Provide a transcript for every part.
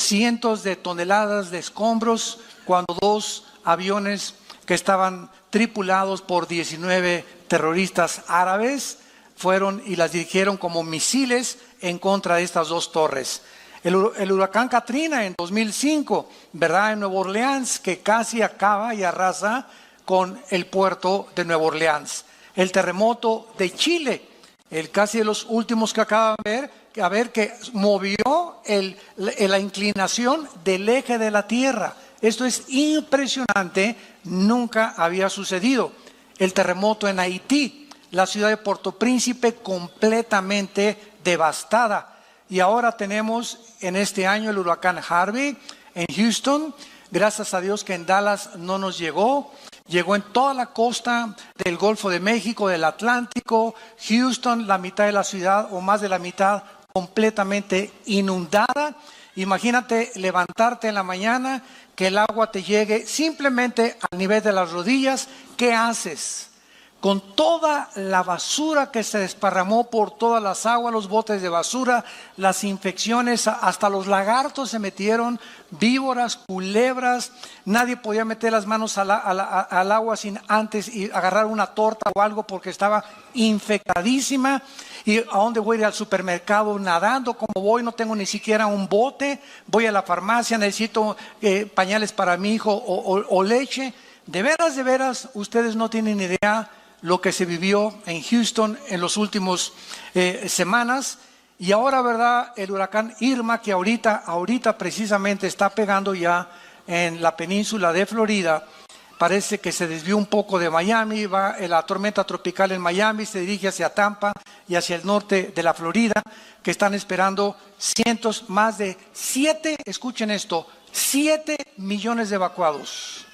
cientos de toneladas de escombros cuando dos aviones que estaban tripulados por 19 terroristas árabes fueron y las dirigieron como misiles en contra de estas dos torres. El huracán Katrina en 2005, ¿verdad? En Nueva Orleans, que casi acaba y arrasa con el puerto de Nueva Orleans. El terremoto de Chile, casi de los últimos que acaban de ver, que movió la inclinación del eje de la Tierra. Esto es impresionante, nunca había sucedido. El terremoto en Haití, la ciudad de Puerto Príncipe completamente devastada. Y ahora tenemos en este año el huracán Harvey en Houston. Gracias a Dios que en Dallas no nos llegó. Llegó en toda la costa del Golfo de México, del Atlántico. Houston, la mitad de la ciudad o más de la mitad completamente inundada. Imagínate levantarte en la mañana, que el agua te llegue simplemente al nivel de las rodillas. ¿Qué haces? Con toda la basura que se desparramó por todas las aguas, los botes de basura, las infecciones, hasta los lagartos se metieron, víboras, culebras. Nadie podía meter las manos al agua sin antes y agarrar una torta o algo porque estaba infectadísima. ¿Y a dónde voy a ir? Al supermercado nadando? ¿Cómo voy? No tengo ni siquiera un bote. Voy a la farmacia, necesito pañales para mi hijo o leche. De veras, ustedes no tienen idea lo que se vivió en Houston en los últimos semanas. Y ahora, ¿verdad? El huracán Irma, que ahorita precisamente está pegando ya en la península de Florida. Parece que se desvió un poco de Miami, va la tormenta tropical en Miami, se dirige hacia Tampa y hacia el norte de la Florida, que están esperando más de 7 millones de evacuados.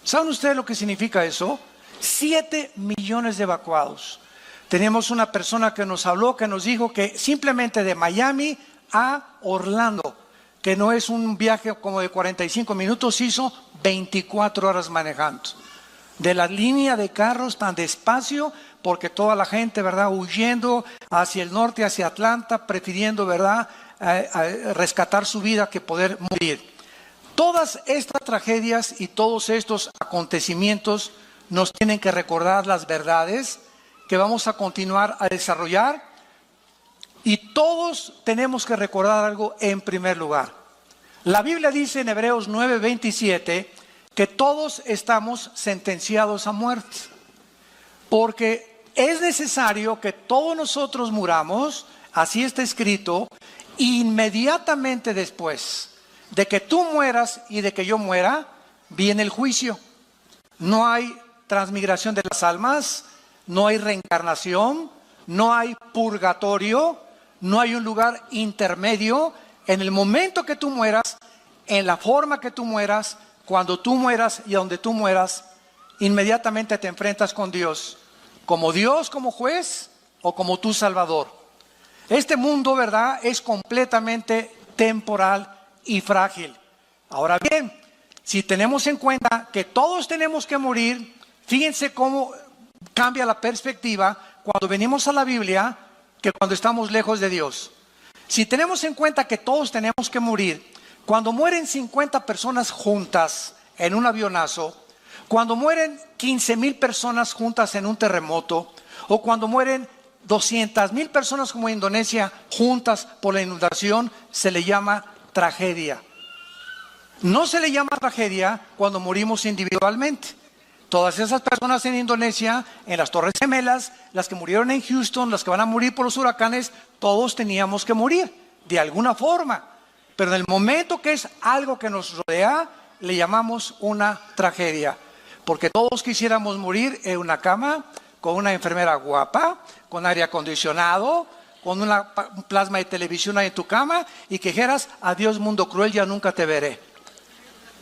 ¿Saben ustedes lo que significa eso? 7 millones de evacuados. Tenemos una persona que nos habló, que nos dijo que simplemente de Miami a Orlando, que no es un viaje como de 45 minutos, hizo 24 horas manejando. De la línea de carros tan despacio, porque toda la gente, ¿verdad?, huyendo hacia el norte, hacia Atlanta, prefiriendo, ¿verdad?, rescatar su vida que poder morir. Todas estas tragedias y todos estos acontecimientos nos tienen que recordar las verdades que vamos a continuar a desarrollar, y todos tenemos que recordar algo en primer lugar. La Biblia dice en Hebreos 9:27 que todos estamos sentenciados a muerte, porque es necesario que todos nosotros muramos, así está escrito, inmediatamente después de que tú mueras y de que yo muera, viene el juicio. No hay transmigración de las almas, no hay reencarnación, no hay purgatorio, no hay un lugar intermedio. En el momento que tú mueras, en la forma que tú mueras, cuando tú mueras y donde tú mueras, inmediatamente te enfrentas con Dios como juez o como tu Salvador. Este mundo, ¿verdad?, es completamente temporal y frágil. Ahora bien, si tenemos en cuenta que todos tenemos que morir, fíjense cómo cambia la perspectiva cuando venimos a la Biblia que cuando estamos lejos de Dios. Si tenemos en cuenta que todos tenemos que morir, cuando mueren 50 personas juntas en un avionazo, cuando mueren 15,000 personas juntas en un terremoto, o cuando mueren 200,000 personas como en Indonesia juntas por la inundación, se le llama tragedia. No se le llama tragedia cuando morimos individualmente. Todas esas personas en Indonesia, en las Torres Gemelas, las que murieron en Houston, las que van a morir por los huracanes, todos teníamos que morir de alguna forma. Pero en el momento que es algo que nos rodea, le llamamos una tragedia. Porque todos quisiéramos morir en una cama, con una enfermera guapa, con aire acondicionado, con un plasma de televisión ahí en tu cama, y que dijeras: adiós mundo cruel, ya nunca te veré.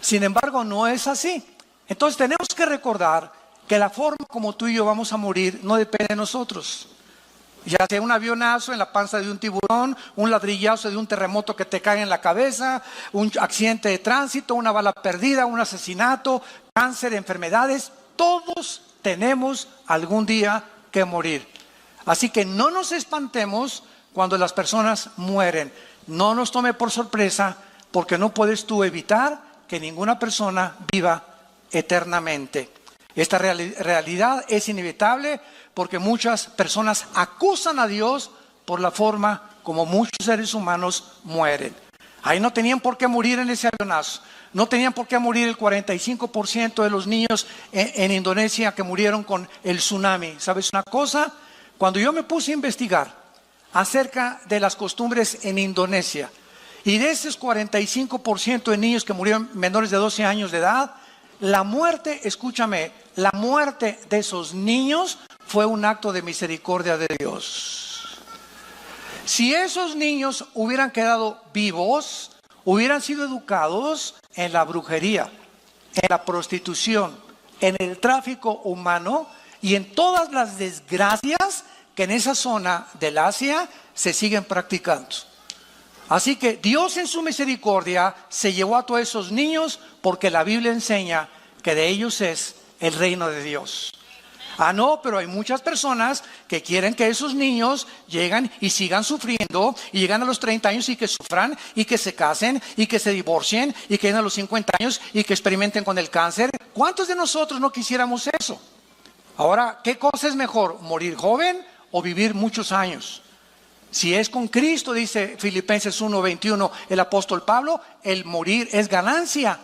Sin embargo, no es así. Entonces tenemos que recordar que la forma como tú y yo vamos a morir no depende de nosotros. Ya sea un avionazo en la panza de un tiburón, un ladrillazo de un terremoto que te cae en la cabeza, un accidente de tránsito, una bala perdida, un asesinato, cáncer, enfermedades, todos tenemos algún día que morir. Así que no nos espantemos cuando las personas mueren. No nos tome por sorpresa porque no puedes tú evitar que ninguna persona viva eternamente. Esta realidad es inevitable porque muchas personas acusan a Dios por la forma como muchos seres humanos mueren. Ahí no tenían por qué morir en ese avionazo. No tenían por qué morir el 45% de los niños en Indonesia que murieron con el tsunami. ¿Sabes una cosa? Cuando yo me puse a investigar acerca de las costumbres en Indonesia, y de esos 45% de niños que murieron menores de 12 años de edad, la muerte, escúchame, la muerte de esos niños fue un acto de misericordia de Dios. Si esos niños hubieran quedado vivos, hubieran sido educados en la brujería, en la prostitución, en el tráfico humano y en todas las desgracias que en esa zona del Asia se siguen practicando. Así que Dios en su misericordia se llevó a todos esos niños porque la Biblia enseña que de ellos es el reino de Dios. No, pero hay muchas personas que quieren que esos niños lleguen y sigan sufriendo y llegan a los 30 años y que sufran y que se casen y que se divorcien y que lleguen a los 50 años y que experimenten con el cáncer. ¿Cuántos de nosotros no quisiéramos eso? Ahora, ¿qué cosa es mejor? ¿Morir joven o vivir muchos años? Si es con Cristo, dice Filipenses 1:21 el apóstol Pablo, el morir es ganancia.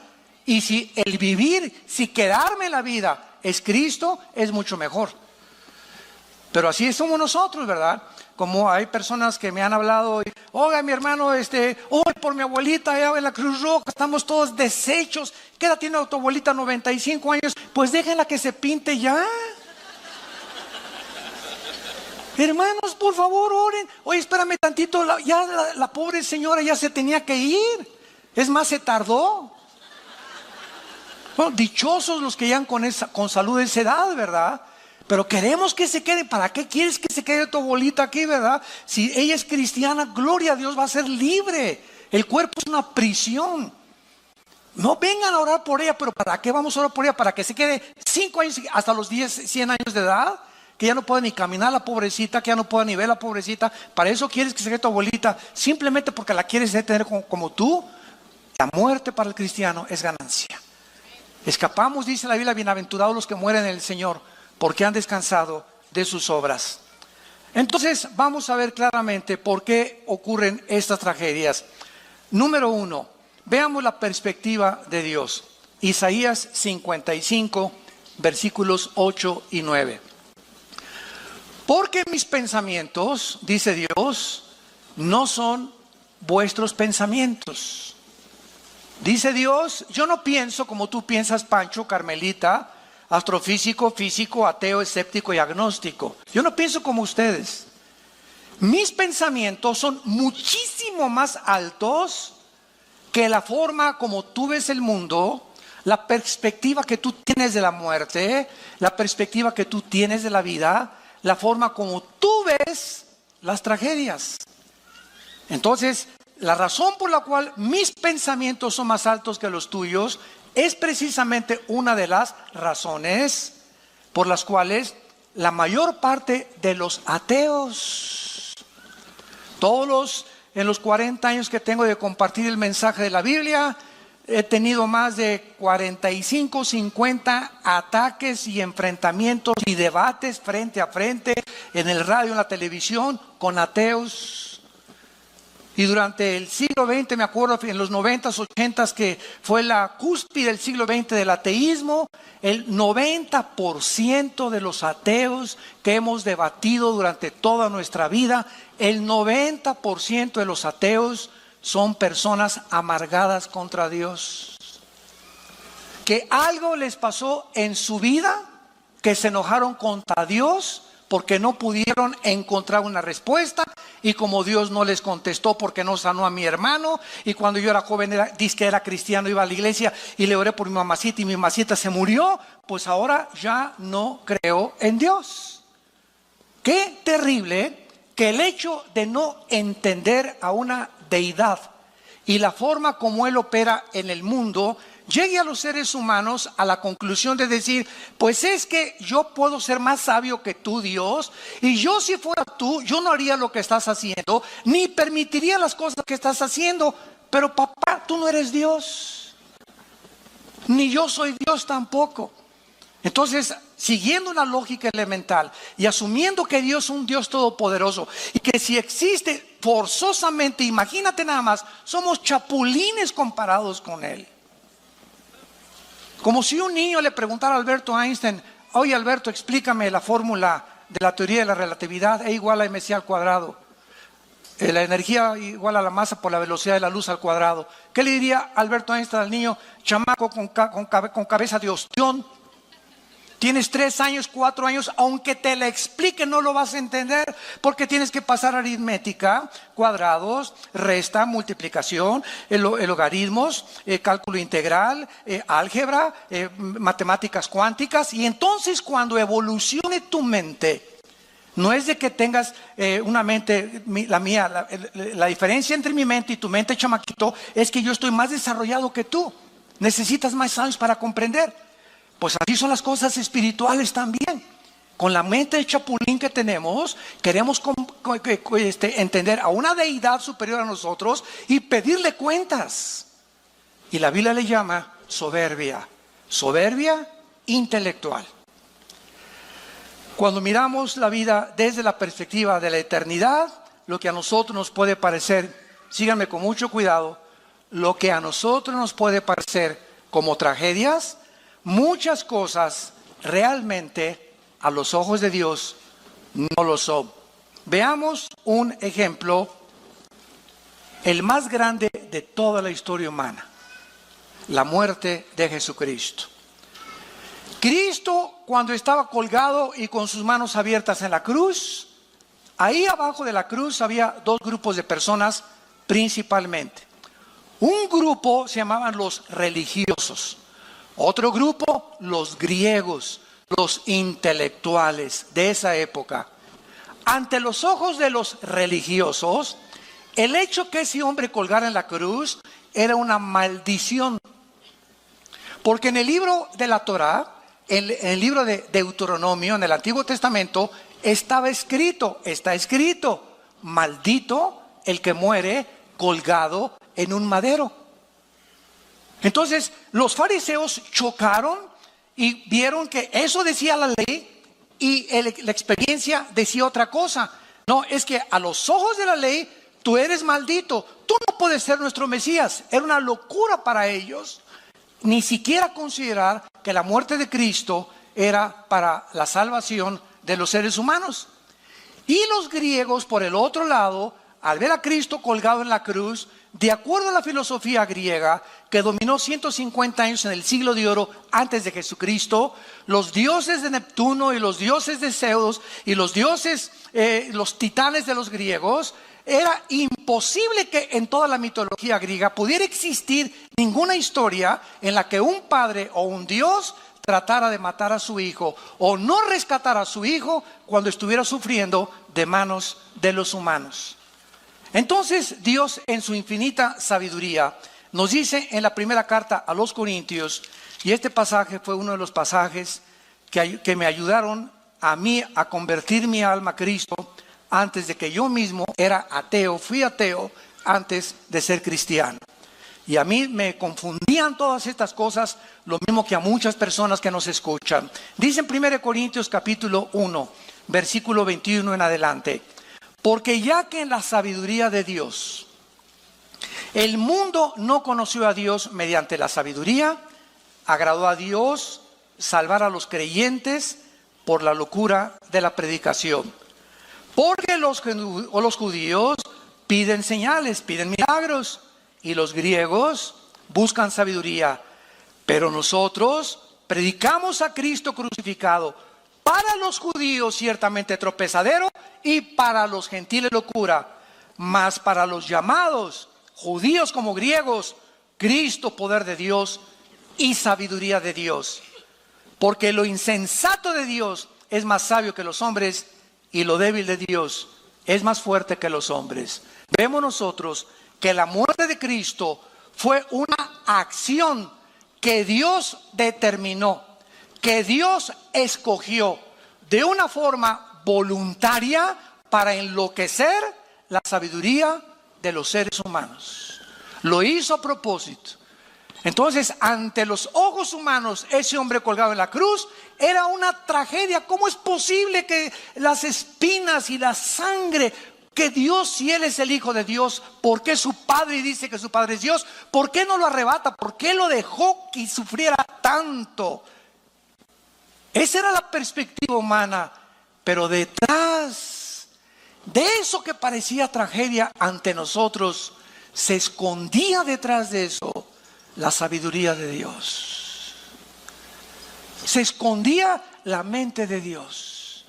Y si el vivir, si quedarme en la vida es Cristo, es mucho mejor. Pero así somos nosotros, ¿verdad? Como hay personas que me han hablado, oiga mi hermano, hoy por mi abuelita allá en la Cruz Roja, estamos todos deshechos. ¿Qué edad tiene tu abuelita? 95 años. Pues déjenla que se pinte ya. Hermanos, por favor, oren. Oye, espérame tantito, la pobre señora ya se tenía que ir. Es más, se tardó. Bueno, dichosos los que llegan con salud de esa edad, ¿verdad? Pero queremos que se quede. ¿Para qué quieres que se quede tu abuelita aquí, verdad? Si ella es cristiana, gloria a Dios, va a ser libre. El cuerpo es una prisión. No vengan a orar por ella, pero ¿para qué vamos a orar por ella? ¿Para que se quede 5 años hasta los 10, 100 años de edad? Que ya no puede ni caminar la pobrecita, que ya no puede ni ver la pobrecita. ¿Para eso quieres que se quede tu abuelita? Simplemente porque la quieres tener como tú. La muerte para el cristiano es ganancia. Escapamos, dice la Biblia, bienaventurados los que mueren en el Señor, porque han descansado de sus obras. Entonces vamos a ver claramente por qué ocurren estas tragedias. Número 1, veamos la perspectiva de Dios. Isaías 55, versículos 8 y 9. Porque mis pensamientos, dice Dios, no son vuestros pensamientos. Dice Dios, yo no pienso como tú piensas, Pancho, Carmelita, astrofísico, físico, ateo, escéptico y agnóstico. Yo no pienso como ustedes. Mis pensamientos son muchísimo más altos que la forma como tú ves el mundo, la perspectiva que tú tienes de la muerte, la perspectiva que tú tienes de la vida, la forma como tú ves las tragedias. Entonces, la razón por la cual mis pensamientos son más altos que los tuyos es precisamente una de las razones por las cuales la mayor parte de los ateos, en los 40 años que tengo de compartir el mensaje de la Biblia, he tenido más de 45, 50 ataques y enfrentamientos y debates frente a frente en el radio, en la televisión, con ateos. Y durante el siglo XX, me acuerdo en los 90s, 80s, que fue la cúspide del siglo XX del ateísmo, el 90% de los ateos que hemos debatido durante toda nuestra vida, el 90% de los ateos son personas amargadas contra Dios. Que algo les pasó en su vida, que se enojaron contra Dios porque no pudieron encontrar una respuesta, y como Dios no les contestó porque no sanó a mi hermano, y cuando yo era joven dice que era cristiano, iba a la iglesia y le oré por mi mamacita y mi mamacita se murió, pues ahora ya no creo en Dios. Qué terrible que el hecho de no entender a una deidad y la forma como Él opera en el mundo llegue a los seres humanos a la conclusión de decir, pues es que yo puedo ser más sabio que tú, Dios, y yo si fuera tú, yo no haría lo que estás haciendo, ni permitiría las cosas que estás haciendo, pero papá, tú no eres Dios, ni yo soy Dios tampoco. Entonces, siguiendo una lógica elemental y asumiendo que Dios es un Dios todopoderoso y que si existe forzosamente, imagínate nada más, somos chapulines comparados con Él. Como si un niño le preguntara a Alberto Einstein: oye Alberto, explícame la fórmula de la teoría de la relatividad, E igual a mc al cuadrado, la energía igual a la masa por la velocidad de la luz al cuadrado. ¿Qué le diría Alberto Einstein al niño chamaco con cabeza de ostión? Tienes 3 años, 4 años, aunque te la explique no lo vas a entender, porque tienes que pasar aritmética, cuadrados, resta, multiplicación, logaritmos, cálculo integral, álgebra, matemáticas cuánticas. Y entonces cuando evolucione tu mente, no es de que tengas una mente, la mía, la diferencia entre mi mente y tu mente, chamaquito, es que yo estoy más desarrollado que tú. Necesitas más años para comprender. Pues así son las cosas espirituales también. Con la mente de chapulín que tenemos, queremos entender a una deidad superior a nosotros y pedirle cuentas. Y la Biblia le llama soberbia, soberbia intelectual. Cuando miramos la vida desde la perspectiva de la eternidad, lo que a nosotros nos puede parecer, síganme con mucho cuidado, lo que a nosotros nos puede parecer como tragedias, muchas cosas realmente a los ojos de Dios no lo son. Veamos un ejemplo, el más grande de toda la historia humana: la muerte de Jesucristo. Cristo, cuando estaba colgado y con sus manos abiertas en la cruz, ahí abajo de la cruz había 2 grupos de personas principalmente. Un grupo se llamaban los religiosos. Otro grupo, los griegos, los intelectuales de esa época. Ante los ojos de los religiosos, el hecho que ese hombre colgara en la cruz era una maldición. Porque en el libro de la Torá, en el libro de Deuteronomio, en el Antiguo Testamento, está escrito: maldito el que muere colgado en un madero. Entonces los fariseos chocaron y vieron que eso decía la ley y la experiencia decía otra cosa. No, es que a los ojos de la ley tú eres maldito, tú no puedes ser nuestro Mesías. Era una locura para ellos ni siquiera considerar que la muerte de Cristo era para la salvación de los seres humanos. Y los griegos, por el otro lado, al ver a Cristo colgado en la cruz, de acuerdo a la filosofía griega que dominó 150 años en el siglo de oro antes de Jesucristo, los dioses de Neptuno y los dioses de Zeus y los dioses, los titanes de los griegos, era imposible que en toda la mitología griega pudiera existir ninguna historia en la que un padre o un dios tratara de matar a su hijo o no rescatara a su hijo cuando estuviera sufriendo de manos de los humanos. Entonces Dios, en su infinita sabiduría, nos dice en la primera carta a los Corintios, y este pasaje fue uno de los pasajes que me ayudaron a mí a convertir mi alma a Cristo antes de que yo mismo era ateo. Fui ateo antes de ser cristiano. Y a mí me confundían todas estas cosas, lo mismo que a muchas personas que nos escuchan. Dice en 1 Corintios capítulo 1, versículo 21 en adelante: porque ya que en la sabiduría de Dios el mundo no conoció a Dios mediante la sabiduría, agradó a Dios salvar a los creyentes por la locura de la predicación. Porque los judíos piden señales, piden milagros, y los griegos buscan sabiduría. Pero nosotros predicamos a Cristo crucificado, para los judíos ciertamente tropezadero y para los gentiles locura, mas para los llamados, judíos como griegos, Cristo poder de Dios y sabiduría de Dios. Porque lo insensato de Dios es más sabio que los hombres, y lo débil de Dios es más fuerte que los hombres. Vemos nosotros que la muerte de Cristo fue una acción que Dios determinó, que Dios escogió de una forma voluntaria para enloquecer la sabiduría de los seres humanos. Lo hizo a propósito. Entonces, ante los ojos humanos, ese hombre colgado en la cruz era una tragedia. ¿Cómo es posible que las espinas y la sangre, que Dios, si Él es el Hijo de Dios, ¿por qué su Padre dice que su Padre es Dios? ¿Por qué no lo arrebata? ¿Por qué lo dejó que sufriera tanto? Esa era la perspectiva humana, pero detrás de eso que parecía tragedia ante nosotros, se escondía detrás de eso la sabiduría de Dios. Se escondía la mente de Dios.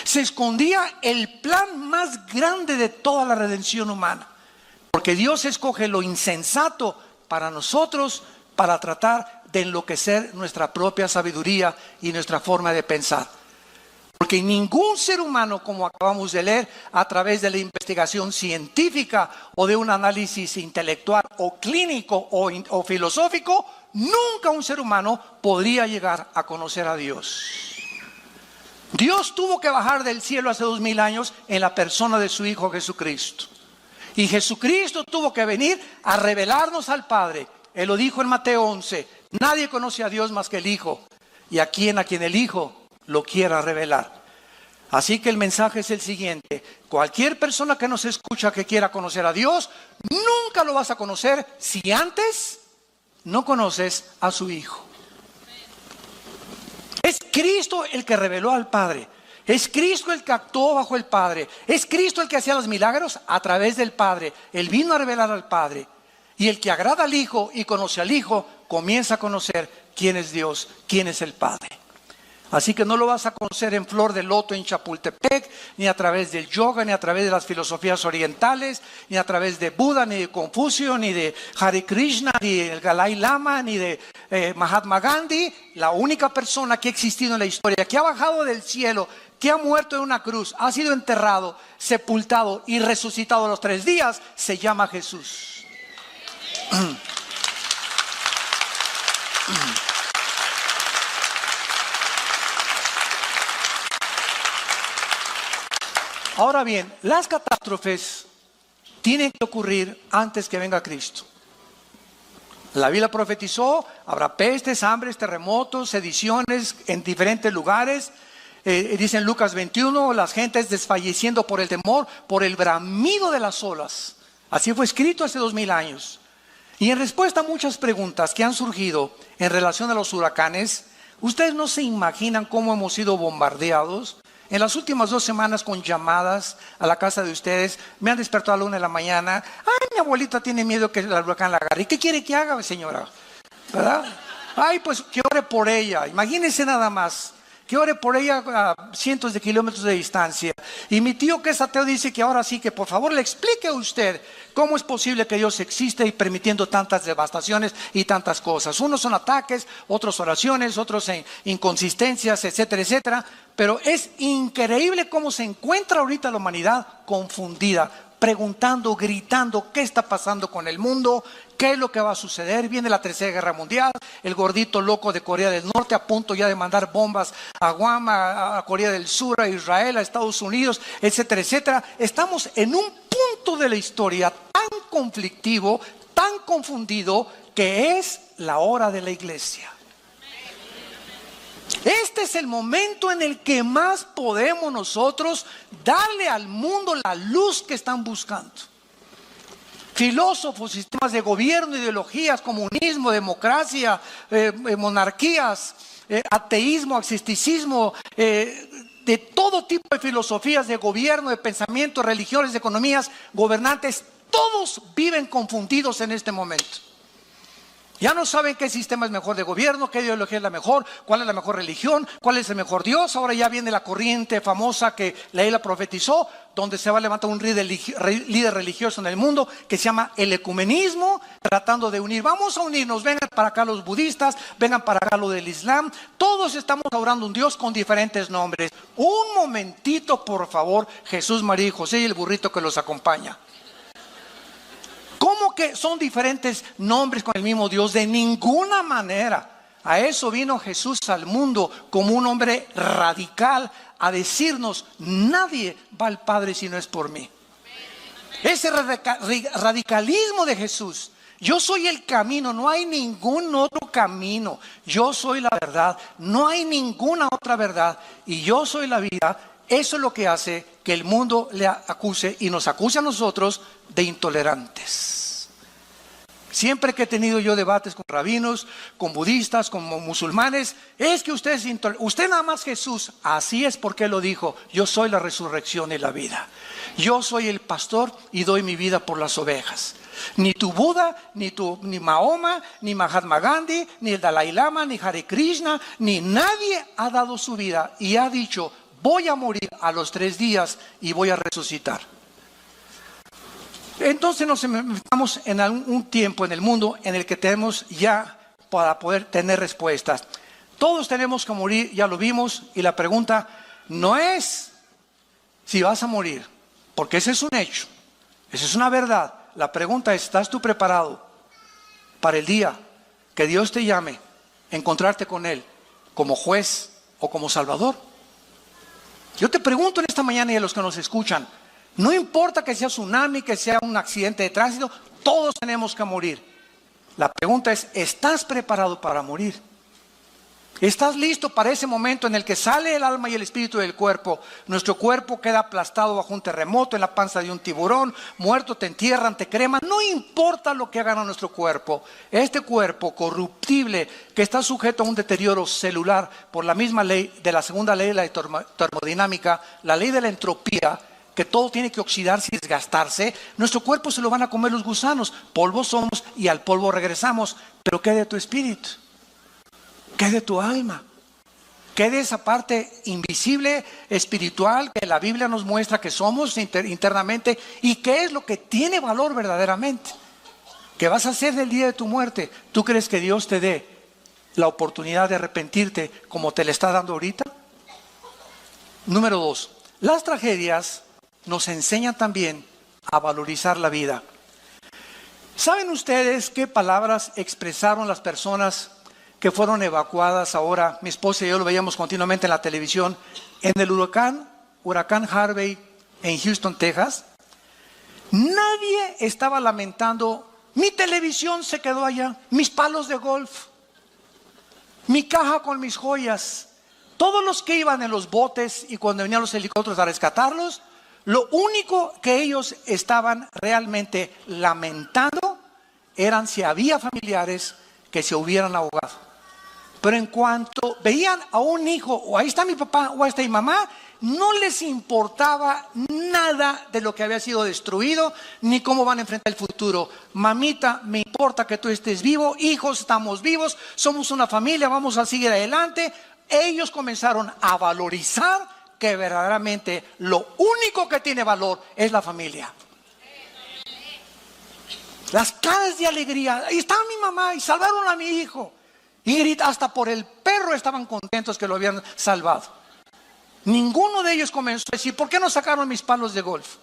Se escondía el plan más grande de toda la redención humana. Porque Dios escoge lo insensato para nosotros, para tratar de enloquecer nuestra propia sabiduría y nuestra forma de pensar. Porque ningún ser humano, como acabamos de leer, a través de la investigación científica o de un análisis intelectual o clínico o filosófico, nunca un ser humano podría llegar a conocer a Dios. Dios tuvo que bajar del cielo hace 2000 años en la persona de su Hijo Jesucristo. Y Jesucristo tuvo que venir a revelarnos al Padre. Él lo dijo en Mateo 11, nadie conoce a Dios más que el Hijo, y a quien el Hijo lo quiera revelar. Así que el mensaje es el siguiente: cualquier persona que nos escucha que quiera conocer a Dios, nunca lo vas a conocer si antes no conoces a su Hijo. Es Cristo el que reveló al Padre. Es Cristo el que actuó bajo el Padre. Es Cristo el que hacía los milagros a través del Padre. Él vino a revelar al Padre. Y el que agrada al Hijo y conoce al Hijo, comienza a conocer quién es Dios, quién es el Padre. Así que no lo vas a conocer en flor de loto en Chapultepec, ni a través del yoga, ni a través de las filosofías orientales, ni a través de Buda, ni de Confucio, ni de Hare Krishna, ni del Dalai Lama, ni de Mahatma Gandhi. La única persona que ha existido en la historia, que ha bajado del cielo, que ha muerto en una cruz, ha sido enterrado, sepultado y resucitado a los 3 días, se llama Jesús. Ahora bien, las catástrofes tienen que ocurrir antes que venga Cristo. La Biblia profetizó, habrá pestes, hambres, terremotos, sediciones en diferentes lugares. Dice en Lucas 21, las gentes desfalleciendo por el temor, por el bramido de las olas. Así fue escrito hace 2000 años. Y en respuesta a muchas preguntas que han surgido en relación a los huracanes, ustedes no se imaginan cómo hemos sido bombardeados. En las últimas 2 semanas con llamadas a la casa de ustedes, me han despertado a la 1 de la mañana. Ay, mi abuelita tiene miedo que el huracán la agarre. ¿Y qué quiere que haga, señora? ¿Verdad? Ay, pues que ore por ella. Imagínense nada más. Que ore por ella a cientos de kilómetros de distancia. Y mi tío que es ateo dice que ahora sí, que por favor le explique a usted cómo es posible que Dios existe y permitiendo tantas devastaciones y tantas cosas. Unos son ataques, otros oraciones, otros inconsistencias, etcétera, etcétera. Pero es increíble cómo se encuentra ahorita la humanidad confundida, preguntando, gritando, ¿qué está pasando con el mundo? ¿Qué es lo que va a suceder? Viene la Tercera Guerra Mundial, el gordito loco de Corea del Norte a punto ya de mandar bombas a Guam, a Corea del Sur, a Israel, a Estados Unidos, etcétera, etcétera. Estamos en un punto de la historia tan conflictivo, tan confundido, que es la hora de la iglesia. Este es el momento en el que más podemos nosotros darle al mundo la luz que están buscando. Filósofos, sistemas de gobierno, ideologías, comunismo, democracia, monarquías, ateísmo, agnosticismo, de todo tipo de filosofías de gobierno, de pensamiento, religiones, de economías, gobernantes, todos viven confundidos en este momento. Ya no saben qué sistema es mejor de gobierno, qué ideología es la mejor, cuál es la mejor religión, cuál es el mejor Dios. Ahora ya viene la corriente famosa que la Biblia profetizó, donde se va a levantar un líder religioso en el mundo que se llama el ecumenismo, tratando de unir. Vamos a unirnos, vengan para acá los budistas, vengan para acá los del Islam. Todos estamos adorando a un Dios con diferentes nombres. Un momentito, por favor, Jesús, María y José y el burrito que los acompaña. ¿Cómo que son diferentes nombres con el mismo Dios? De ninguna manera. A eso vino Jesús al mundo como un hombre radical a decirnos: nadie va al Padre si no es por mí. Ese radicalismo de Jesús Yo soy el camino, no hay ningún otro camino. Yo soy la verdad, no hay ninguna otra verdad. Y yo soy la vida. Eso es lo que hace que el mundo le acuse y nos acuse a nosotros de intolerantes. Siempre que he tenido yo debates con rabinos, con budistas, con musulmanes, es que usted es intolerante. Usted nada más Jesús. Así es porque Él lo dijo. Yo soy la resurrección y la vida. Yo soy el pastor y doy mi vida por las ovejas. Ni tu Buda, ni Mahoma, ni Mahatma Gandhi, ni el Dalai Lama, ni Hare Krishna, ni nadie ha dado su vida y ha dicho: voy a morir a los 3 días y voy a resucitar. Entonces nos estamos en un tiempo en el mundo en el que tenemos ya para poder tener respuestas. Todos tenemos que morir, ya lo vimos, y la pregunta no es si vas a morir, porque ese es un hecho, esa es una verdad. La pregunta es: ¿estás tú preparado para el día que Dios te llame a encontrarte con Él como juez o como salvador? Yo te pregunto en esta mañana y a los que nos escuchan, no importa que sea tsunami, que sea un accidente de tránsito, todos tenemos que morir. La pregunta es: ¿estás preparado para morir? ¿Estás listo para ese momento en el que sale el alma y el espíritu del cuerpo? Nuestro cuerpo queda aplastado bajo un terremoto, en la panza de un tiburón, muerto, te entierran, te creman. No importa lo que hagan a nuestro cuerpo. Este cuerpo corruptible que está sujeto a un deterioro celular por la misma ley de la segunda ley de la termodinámica, la ley de la entropía, que todo tiene que oxidarse y desgastarse, nuestro cuerpo se lo van a comer los gusanos. Polvo somos y al polvo regresamos. Pero ¿qué de tu espíritu? ¿Qué de tu alma? ¿Qué de esa parte invisible, espiritual, que la Biblia nos muestra que somos internamente? ¿Y qué es lo que tiene valor verdaderamente? ¿Qué vas a hacer del día de tu muerte? ¿Tú crees que Dios te dé la oportunidad de arrepentirte como te le está dando ahorita? Número 2, las tragedias nos enseñan también a valorizar la vida. ¿Saben ustedes qué palabras expresaron las personas que fueron evacuadas ahora? Mi esposa y yo lo veíamos continuamente en la televisión, en el huracán Harvey en Houston, Texas. Nadie estaba lamentando: mi televisión se quedó allá, mis palos de golf, mi caja con mis joyas. Todos los que iban en los botes y cuando venían los helicópteros a rescatarlos, lo único que ellos estaban realmente lamentando eran si había familiares que se hubieran ahogado. Pero en cuanto veían a un hijo, o ahí está mi papá, o ahí está mi mamá, no les importaba nada de lo que había sido destruido, ni cómo van a enfrentar el futuro. Mamita, me importa que tú estés vivo, hijos, estamos vivos, somos una familia, vamos a seguir adelante. Ellos comenzaron a valorizar que verdaderamente lo único que tiene valor es la familia. Las caras de alegría: ahí está mi mamá y salvaron a mi hijo. Y grita, hasta por el perro estaban contentos que lo habían salvado. Ninguno de ellos comenzó a decir: ¿por qué no sacaron mis palos de golf?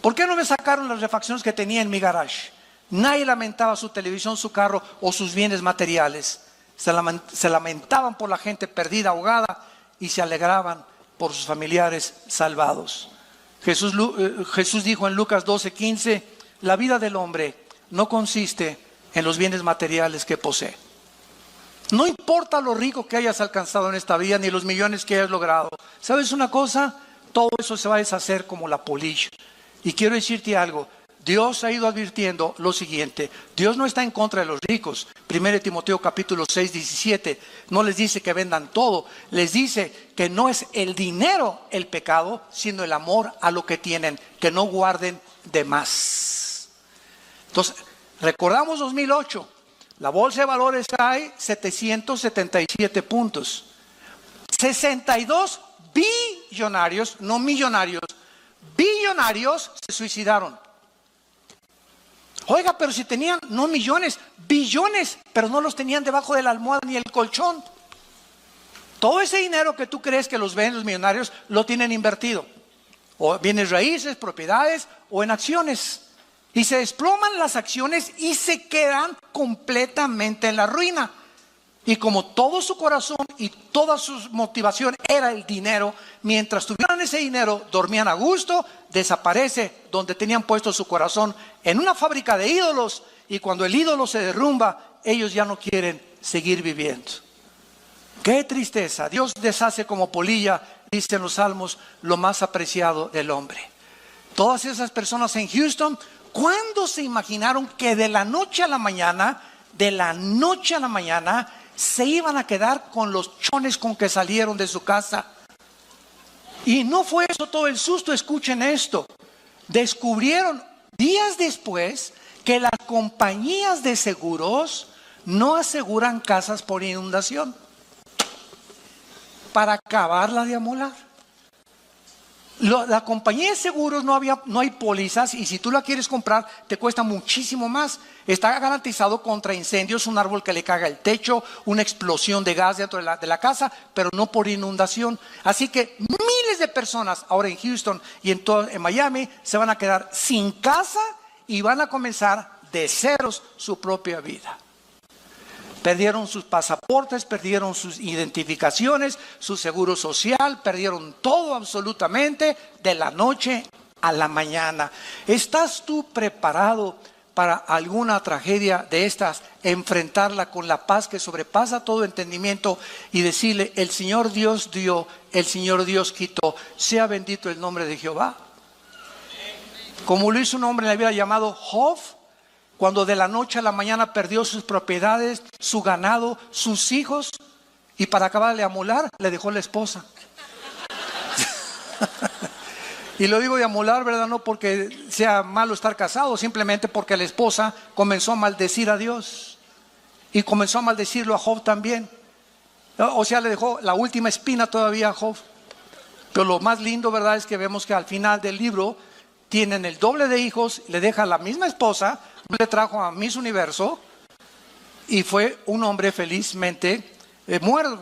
¿Por qué no me sacaron las refacciones que tenía en mi garage? Nadie lamentaba su televisión, su carro o sus bienes materiales. Se lamentaban por la gente perdida, ahogada, y se alegraban por sus familiares salvados. Jesús dijo en Lucas 12:15: la vida del hombre no consiste en los bienes materiales que posee. No importa lo rico que hayas alcanzado en esta vida, ni los millones que hayas logrado. ¿Sabes una cosa? Todo eso se va a deshacer como la polilla. Y quiero decirte algo: Dios ha ido advirtiendo lo siguiente: Dios no está en contra de los ricos. 1 Timoteo capítulo 6:17 no les dice que vendan todo, les dice que no es el dinero el pecado, sino el amor a lo que tienen, que no guarden de más. Entonces, recordamos 2008, la bolsa de valores cae 777 puntos. 62 billonarios, no millonarios, billonarios se suicidaron. Oiga, pero si tenían, no millones, billones, pero no los tenían debajo de la almohada ni el colchón. Todo ese dinero que tú crees que los ven los millonarios, lo tienen invertido. O bienes raíces, propiedades o en acciones. Y se desploman las acciones y se quedan completamente en la ruina. Y como todo su corazón y toda su motivación era el dinero, mientras tuvieran ese dinero, dormían a gusto, desaparece donde tenían puesto su corazón en una fábrica de ídolos y cuando el ídolo se derrumba, ellos ya no quieren seguir viviendo. Qué tristeza. Dios deshace como polilla, dicen los salmos, lo más apreciado del hombre. Todas esas personas en Houston, ¿cuándo se imaginaron que de la noche a la mañana, se iban a quedar con los chones con que salieron de su casa? Y no fue eso todo el susto. Escuchen esto. Descubrieron días después que las compañías de seguros no aseguran casas por inundación, para acabarla de amolar. La compañía de seguros no hay pólizas, y si tú la quieres comprar te cuesta muchísimo más. Está garantizado contra incendios, un árbol que le caga el techo, una explosión de gas dentro de la casa, pero no por inundación. Así que miles de personas ahora en Houston y en Miami se van a quedar sin casa y van a comenzar de ceros su propia vida. Perdieron sus pasaportes, perdieron sus identificaciones, su seguro social, perdieron todo absolutamente de la noche a la mañana. ¿Estás tú preparado para alguna tragedia de estas? Enfrentarla con la paz que sobrepasa todo entendimiento y decirle: el Señor Dios dio, el Señor Dios quitó, sea bendito el nombre de Jehová. Como lo hizo un hombre en la Biblia llamado Job, cuando de la noche a la mañana perdió sus propiedades, su ganado, sus hijos, y para acabarle de amolar, le dejó la esposa. Y lo digo de amolar, ¿verdad? No porque sea malo estar casado, simplemente porque la esposa comenzó a maldecir a Dios. Y comenzó a maldecirlo a Job también. O sea, le dejó la última espina todavía a Job. Pero lo más lindo, ¿verdad?, es que vemos que al final del libro tienen el doble de hijos, le deja la misma esposa, le trajo a Miss Universo y fue un hombre felizmente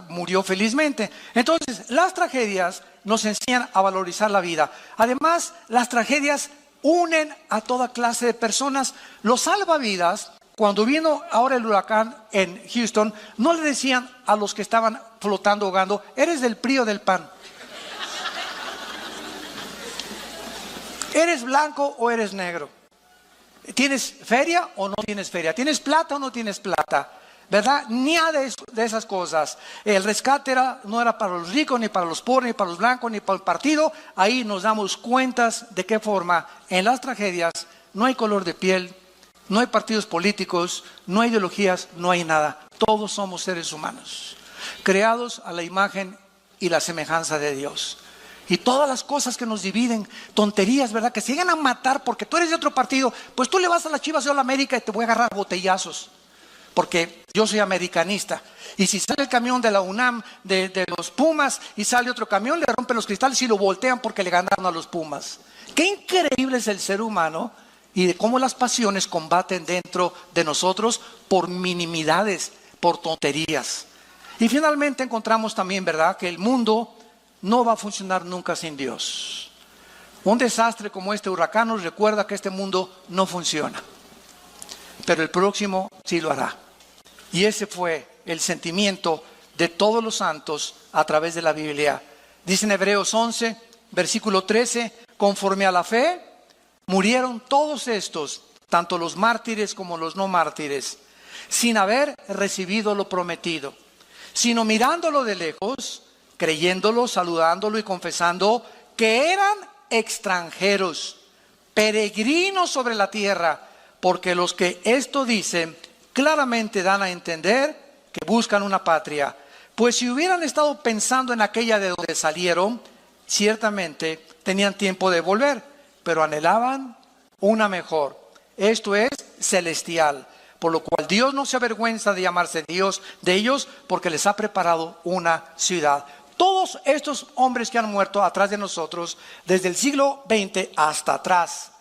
murió felizmente. Entonces, las tragedias nos enseñan a valorizar la vida. Además, las tragedias unen a toda clase de personas. Los salvavidas, cuando vino ahora el huracán en Houston, no le decían a los que estaban flotando, ahogando: ¿eres del PRI o del PAN? ¿Eres blanco o eres negro? ¿Tienes feria o no tienes feria? ¿Tienes plata o no tienes plata? ¿Verdad? Ni de esas cosas. El rescate no era para los ricos, ni para los pobres, ni para los blancos, ni para el partido. Ahí nos damos cuentas de qué forma en las tragedias no hay color de piel, no hay partidos políticos, no hay ideologías, no hay nada. Todos somos seres humanos, creados a la imagen y la semejanza de Dios. Y todas las cosas que nos dividen, tonterías, ¿verdad?, que se llegan a matar porque tú eres de otro partido. Pues tú le vas a las Chivas, yo a la América, y te voy a agarrar botellazos, porque yo soy americanista. Y si sale el camión de la UNAM, de los Pumas, y sale otro camión, le rompen los cristales y lo voltean porque le ganaron a los Pumas. Qué increíble es el ser humano, y de cómo las pasiones combaten dentro de nosotros por minimidades, por tonterías. Y finalmente encontramos también, ¿verdad?, que el mundo no va a funcionar nunca sin Dios. Un desastre como este huracán nos recuerda que este mundo no funciona, pero el próximo sí lo hará. Y ese fue el sentimiento de todos los santos a través de la Biblia. Dice en Hebreos 11, versículo 13: conforme a la fe murieron todos estos, tanto los mártires como los no mártires, sin haber recibido lo prometido, sino mirándolo de lejos, creyéndolo, saludándolo y confesando que eran extranjeros, peregrinos sobre la tierra, porque los que esto dicen claramente dan a entender que buscan una patria. Pues si hubieran estado pensando en aquella de donde salieron, ciertamente tenían tiempo de volver, pero anhelaban una mejor, esto es celestial. Por lo cual Dios no se avergüenza de llamarse Dios de ellos, porque les ha preparado una ciudad. Todos estos hombres que han muerto atrás de nosotros, desde el siglo XX hasta atrás,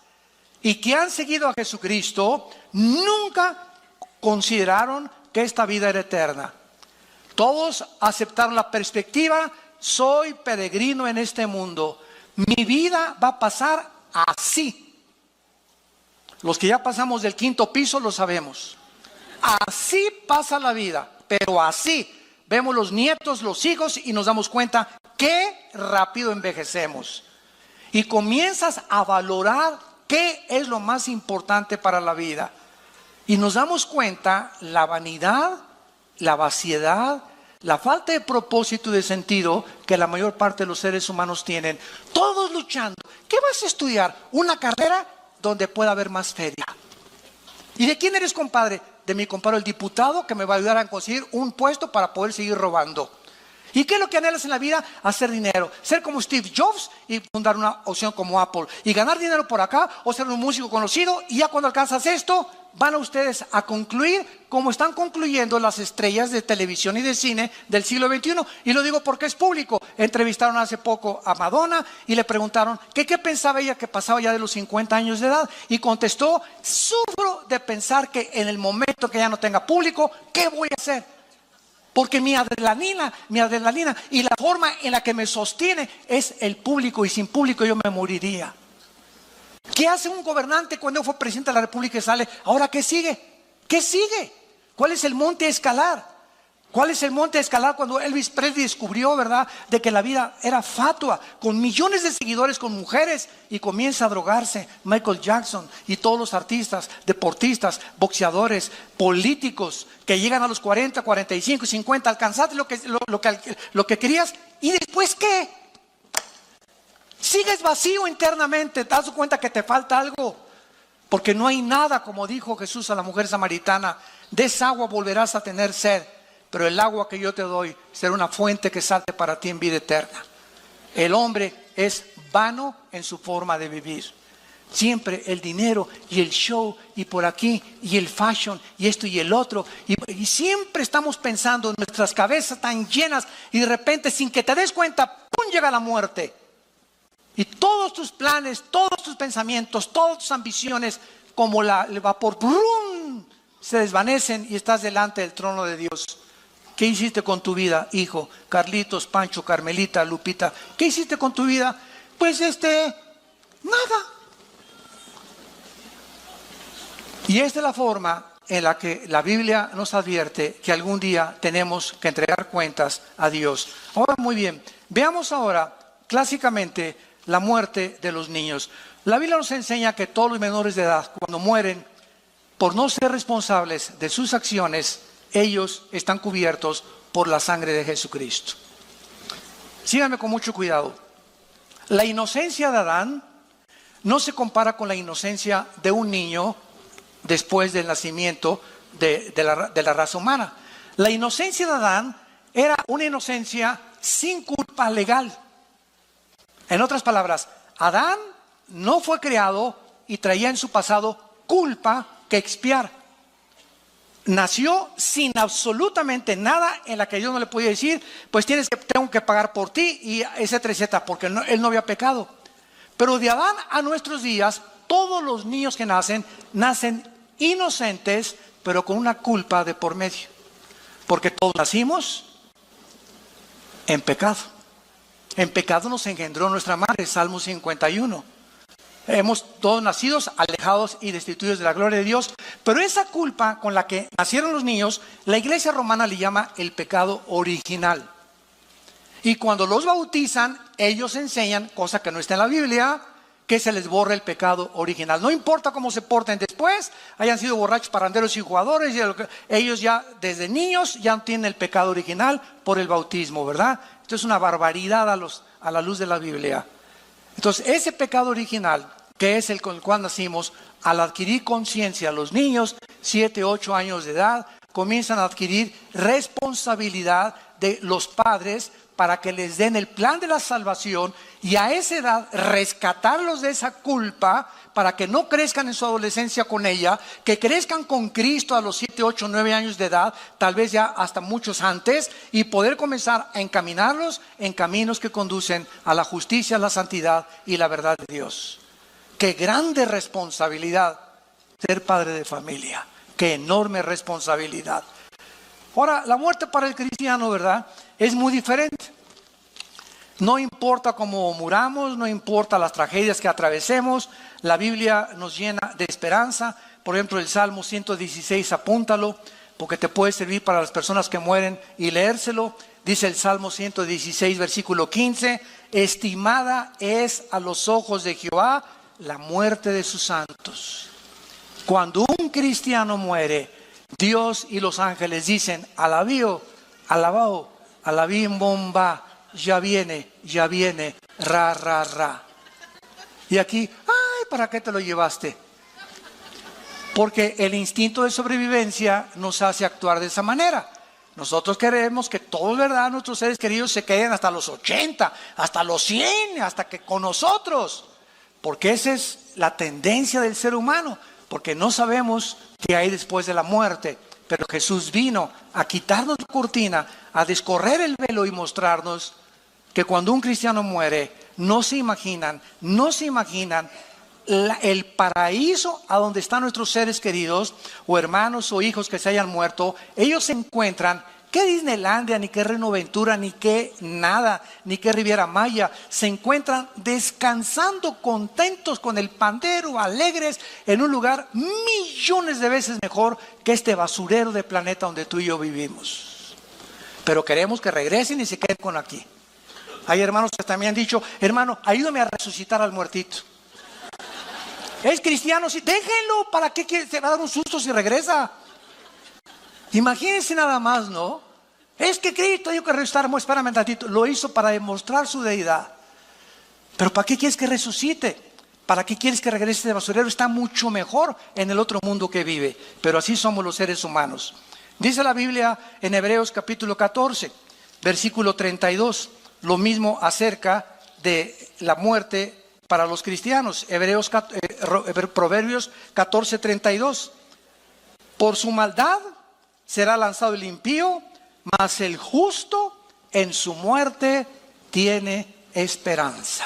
y que han seguido a Jesucristo, nunca consideraron que esta vida era eterna. Todos aceptaron la perspectiva: soy peregrino en este mundo, mi vida va a pasar así. Los que ya pasamos del 5º piso lo sabemos. Así pasa la vida, pero así. Vemos los nietos, los hijos, y nos damos cuenta qué rápido envejecemos. Y comienzas a valorar qué es lo más importante para la vida. Y nos damos cuenta la vanidad, la vaciedad, la falta de propósito y de sentido que la mayor parte de los seres humanos tienen. Todos luchando. ¿Qué vas a estudiar? Una carrera donde pueda haber más feria. ¿Y de quién eres, compadre? De mi compadre el diputado, que me va a ayudar a conseguir un puesto para poder seguir robando. ¿Y qué es lo que anhelas en la vida? Hacer dinero, ser como Steve Jobs y fundar una opción como Apple, y ganar dinero por acá, o ser un músico conocido. Y ya cuando alcanzas esto, van a ustedes a concluir como están concluyendo las estrellas de televisión y de cine del siglo XXI. Y lo digo porque es público. Entrevistaron hace poco a Madonna y le preguntaron que qué pensaba ella que pasaba ya de los 50 años de edad, y contestó: sufro de pensar que en el momento que ya no tenga público, ¿qué voy a hacer? Porque mi adrenalina y la forma en la que me sostiene es el público, y sin público yo me moriría. ¿Qué hace un gobernante cuando fue presidente de la República y sale? ¿Ahora qué sigue? ¿Qué sigue? ¿Cuál es el monte a escalar? ¿Cuál es el monte a escalar cuando Elvis Presley descubrió, verdad, de que la vida era fatua, con millones de seguidores, con mujeres, y comienza a drogarse? Michael Jackson y todos los artistas, deportistas, boxeadores, políticos que llegan a los 40, 45, 50, alcanzaste lo que querías, ¿y después qué? Sigues vacío internamente, te das cuenta que te falta algo, porque no hay nada, como dijo Jesús a la mujer samaritana: de esa agua volverás a tener sed, pero el agua que yo te doy será una fuente que salte para ti en vida eterna. El hombre es vano en su forma de vivir. Siempre el dinero y el show, y por aquí, y el fashion, y esto y el otro, y siempre estamos pensando, en nuestras cabezas tan llenas, y de repente, sin que te des cuenta, ¡pum!, llega la muerte. Y todos tus planes, todos tus pensamientos, todas tus ambiciones, como el vapor, ¡brum!, se desvanecen, y estás delante del trono de Dios. ¿Qué hiciste con tu vida, hijo? Carlitos, Pancho, Carmelita, Lupita, ¿qué hiciste con tu vida? Pues nada. Y esta es la forma en la que la Biblia nos advierte que algún día tenemos que entregar cuentas a Dios. Ahora, muy bien, veamos ahora clásicamente la muerte de los niños. La Biblia nos enseña que todos los menores de edad, cuando mueren por no ser responsables de sus acciones, ellos están cubiertos por la sangre de Jesucristo. Síganme con mucho cuidado. La inocencia de Adán no se compara con la inocencia de un niño después del nacimiento de la raza humana. La inocencia de Adán era una inocencia sin culpa legal. En otras palabras, Adán no fue creado y traía en su pasado culpa que expiar. Nació sin absolutamente nada en la que Dios no le podía decir: pues tengo que pagar por ti, y etcétera, etcétera, porque él no había pecado. Pero de Adán a nuestros días, todos los niños que nacen inocentes, pero con una culpa de por medio, porque todos nacimos en pecado. En pecado nos engendró nuestra madre, Salmo 51. Hemos todos nacidos alejados y destituidos de la gloria de Dios. Pero esa culpa con la que nacieron los niños, la Iglesia romana le llama el pecado original. Y cuando los bautizan, ellos enseñan, cosa que no está en la Biblia, que se les borra el pecado original. No importa cómo se porten después, hayan sido borrachos, parranderos y jugadores, ellos ya desde niños ya tienen el pecado original por el bautismo, ¿verdad? Esto es una barbaridad a la luz de la Biblia. Entonces, ese pecado original, que es el con el cual nacimos, al adquirir conciencia, los niños, 7, 8 años de edad, comienzan a adquirir responsabilidad de los padres para que les den el plan de la salvación, y a esa edad rescatarlos de esa culpa para que no crezcan en su adolescencia con ella, que crezcan con Cristo a los 7, 8, 9 años de edad, tal vez ya hasta muchos antes, y poder comenzar a encaminarlos en caminos que conducen a la justicia, la santidad y la verdad de Dios. Qué grande responsabilidad ser padre de familia, qué enorme responsabilidad. Ahora, la muerte para el cristiano, ¿verdad?, es muy diferente. No importa cómo muramos, no importa las tragedias que atravesemos, la Biblia nos llena de esperanza. Por ejemplo, el Salmo 116, apúntalo, porque te puede servir para las personas que mueren y leérselo. Dice el Salmo 116, versículo 15: estimada es a los ojos de Jehová la muerte de sus santos. Cuando un cristiano muere, Dios y los ángeles dicen, alabío, alabao, alabim bomba, ya viene, ra, ra, ra. Y aquí, ay, ¿para qué te lo llevaste? Porque el instinto de sobrevivencia nos hace actuar de esa manera. Nosotros queremos que todos, ¿verdad?, nuestros seres queridos se queden hasta los 80, hasta los 100, hasta que con nosotros. Porque esa es la tendencia del ser humano. Porque no sabemos qué hay después de la muerte. Pero Jesús vino a quitarnos la cortina, a descorrer el velo y mostrarnos que cuando un cristiano muere, no se imaginan el paraíso a donde están nuestros seres queridos o hermanos o hijos que se hayan muerto. Ellos se encuentran, qué Disneylandia, ni qué Renoventura, ni qué nada, ni qué Riviera Maya, se encuentran descansando contentos con el pandero, alegres, en un lugar millones de veces mejor que este basurero de planeta donde tú y yo vivimos. Pero queremos que regresen y se queden con aquí. Hay hermanos que también han dicho, hermano, ayúdame a resucitar al muertito. Es cristiano, sí, déjenlo, ¿para qué se va a dar un susto si regresa? Imagínense nada más, ¿no? Es que Cristo dijo que resucitar, espérame un ratito, lo hizo para demostrar su deidad. Pero ¿para qué quieres que resucite? ¿Para qué quieres que regrese de basurero? Está mucho mejor en el otro mundo que vive. Pero así somos los seres humanos. Dice la Biblia en Hebreos capítulo 14, versículo 32, lo mismo acerca de la muerte para los cristianos. Proverbios 14, 32. Por su maldad será lanzado el impío, mas el justo en su muerte tiene esperanza.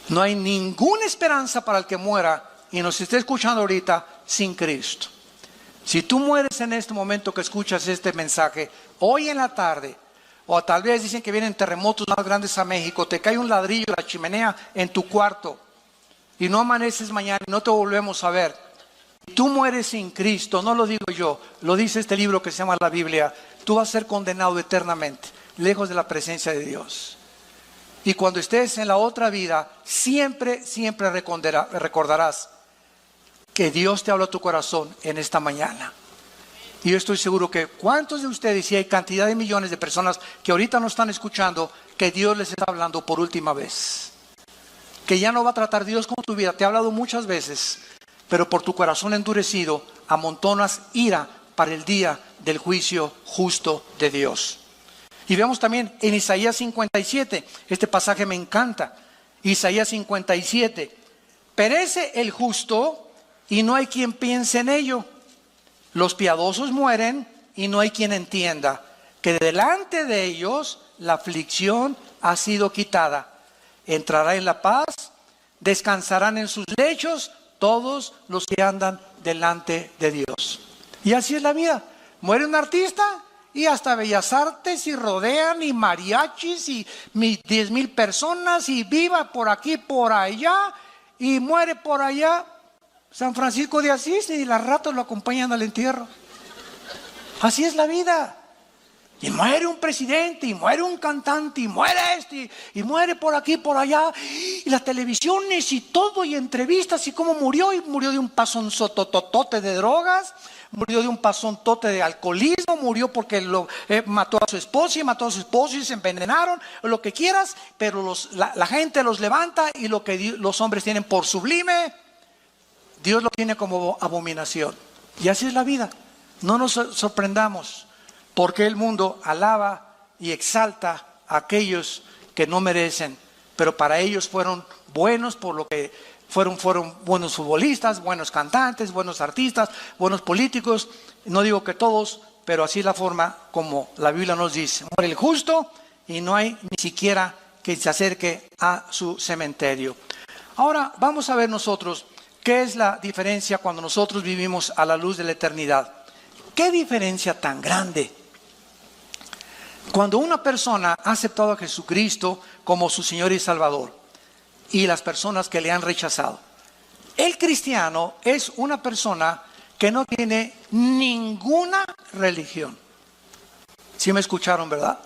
No hay ninguna esperanza para el que muera y nos esté escuchando ahorita sin Cristo. Si tú mueres en este momento que escuchas este mensaje, hoy en la tarde, o tal vez dicen que vienen terremotos más grandes a México, te cae un ladrillo de la chimenea en tu cuarto y no amaneces mañana y no te volvemos a ver. Tú mueres sin Cristo, no lo digo yo, lo dice este libro que se llama la Biblia. Tú vas a ser condenado eternamente, lejos de la presencia de Dios. Y cuando estés en la otra vida, siempre recordarás que Dios te habló a tu corazón en esta mañana. Y yo estoy seguro que cuántos de ustedes, y hay cantidad de millones de personas que ahorita no están escuchando, que Dios les está hablando por última vez. Que ya no va a tratar Dios con tu vida, te ha hablado muchas veces, pero por tu corazón endurecido amontonas ira para el día del juicio justo de Dios. Y vemos también en Isaías 57, este pasaje me encanta. Isaías 57, perece el justo y no hay quien piense en ello. Los piadosos mueren y no hay quien entienda que delante de ellos la aflicción ha sido quitada. Entrará en la paz, descansarán en sus lechos todos los que andan delante de Dios. Y así es la vida. Muere un artista y hasta Bellas Artes y rodean y mariachis y 10,000 personas y viva por aquí, por allá, y muere por allá San Francisco de Asís y las ratas lo acompañan al entierro. Así es la vida. Y muere un presidente, y muere un cantante, y muere este, y muere por aquí, por allá, y las televisiones y todo, y entrevistas, y cómo murió, y murió de un pasonzototote de drogas, murió de un pasontote de alcoholismo, murió porque mató a su esposa, y mató a su esposo, y se envenenaron, o lo que quieras, pero la gente los levanta, y lo que los hombres tienen por sublime, Dios lo tiene como abominación. Y así es la vida. No nos sorprendamos, porque el mundo alaba y exalta a aquellos que no merecen, pero para ellos fueron buenos por lo que fueron buenos futbolistas, buenos cantantes, buenos artistas, buenos políticos. No digo que todos, pero así es la forma como la Biblia nos dice. Muere el justo y no hay ni siquiera que se acerque a su cementerio. Ahora vamos a ver nosotros qué es la diferencia cuando nosotros vivimos a la luz de la eternidad. ¿Qué diferencia tan grande? Cuando una persona ha aceptado a Jesucristo como su Señor y Salvador, y las personas que le han rechazado, el cristiano es una persona que no tiene ninguna religión. ¿Sí me escucharon, verdad?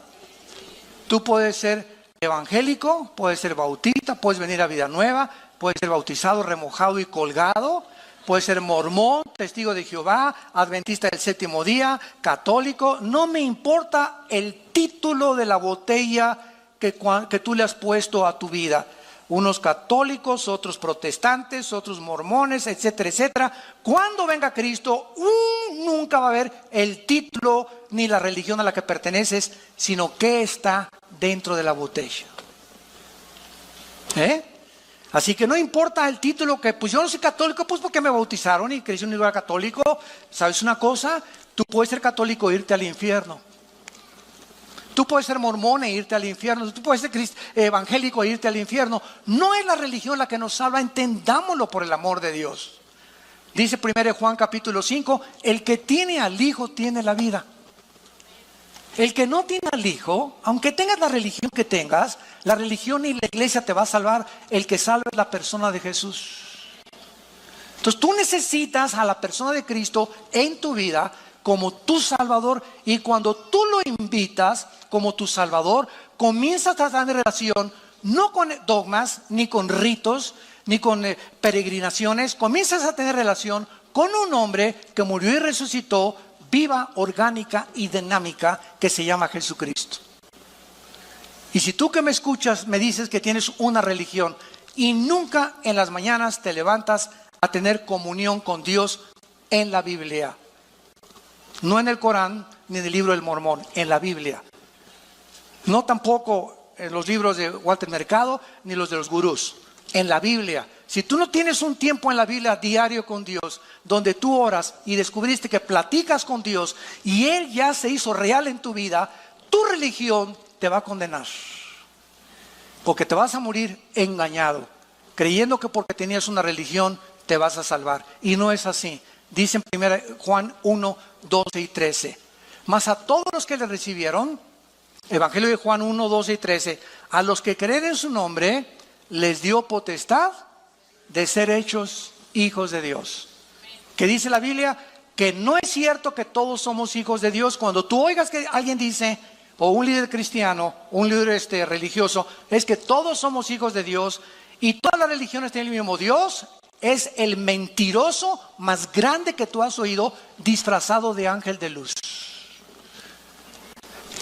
Tú puedes ser evangélico, puedes ser bautista, puedes venir a Vida Nueva, puedes ser bautizado, remojado y colgado, puede ser mormón, testigo de Jehová, adventista del séptimo día, católico. No me importa el título de la botella que tú le has puesto a tu vida. Unos católicos, otros protestantes, otros mormones, etcétera, etcétera. Cuando venga Cristo, nunca va a haber el título ni la religión a la que perteneces, sino qué está dentro de la botella. Así que no importa el título que, pues yo no soy católico, pues porque me bautizaron y crecí en un lugar católico. ¿Sabes una cosa? Tú puedes ser católico e irte al infierno. Tú puedes ser mormón e irte al infierno. Tú puedes ser evangélico e irte al infierno. No es la religión la que nos salva, entendámoslo por el amor de Dios. Dice 1 Juan capítulo 5, el que tiene al Hijo tiene la vida. El que no tiene al Hijo, aunque tengas la religión que tengas, la religión y la iglesia te va a salvar. El que salva es la persona de Jesús. Entonces tú necesitas a la persona de Cristo en tu vida como tu Salvador, y cuando tú lo invitas como tu Salvador, comienzas a tener relación no con dogmas, ni con ritos, ni con peregrinaciones. Comienzas a tener relación con un hombre que murió y resucitó, viva, orgánica y dinámica, que se llama Jesucristo. Y si tú que me escuchas me dices que tienes una religión y nunca en las mañanas te levantas a tener comunión con Dios en la Biblia, no en el Corán ni en el libro del Mormón, en la Biblia, no tampoco en los libros de Walter Mercado ni los de los gurús, en la Biblia. Si tú no tienes un tiempo en la Biblia diario con Dios, donde tú oras y descubriste que platicas con Dios y Él ya se hizo real en tu vida, tu religión te va a condenar, porque te vas a morir engañado, creyendo que porque tenías una religión te vas a salvar, y no es así. Dice en 1 Juan 1, 12 y 13, mas a todos los que le recibieron, Evangelio de Juan 1, 12 y 13, a los que creen en su nombre, les dio potestad de ser hechos hijos de Dios. Que dice la Biblia que no es cierto que todos somos hijos de Dios. Cuando tú oigas que alguien dice, o un líder cristiano, un líder religioso, es que todos somos hijos de Dios y todas las religiones tienen el mismo Dios, es el mentiroso más grande que tú has oído, disfrazado de ángel de luz.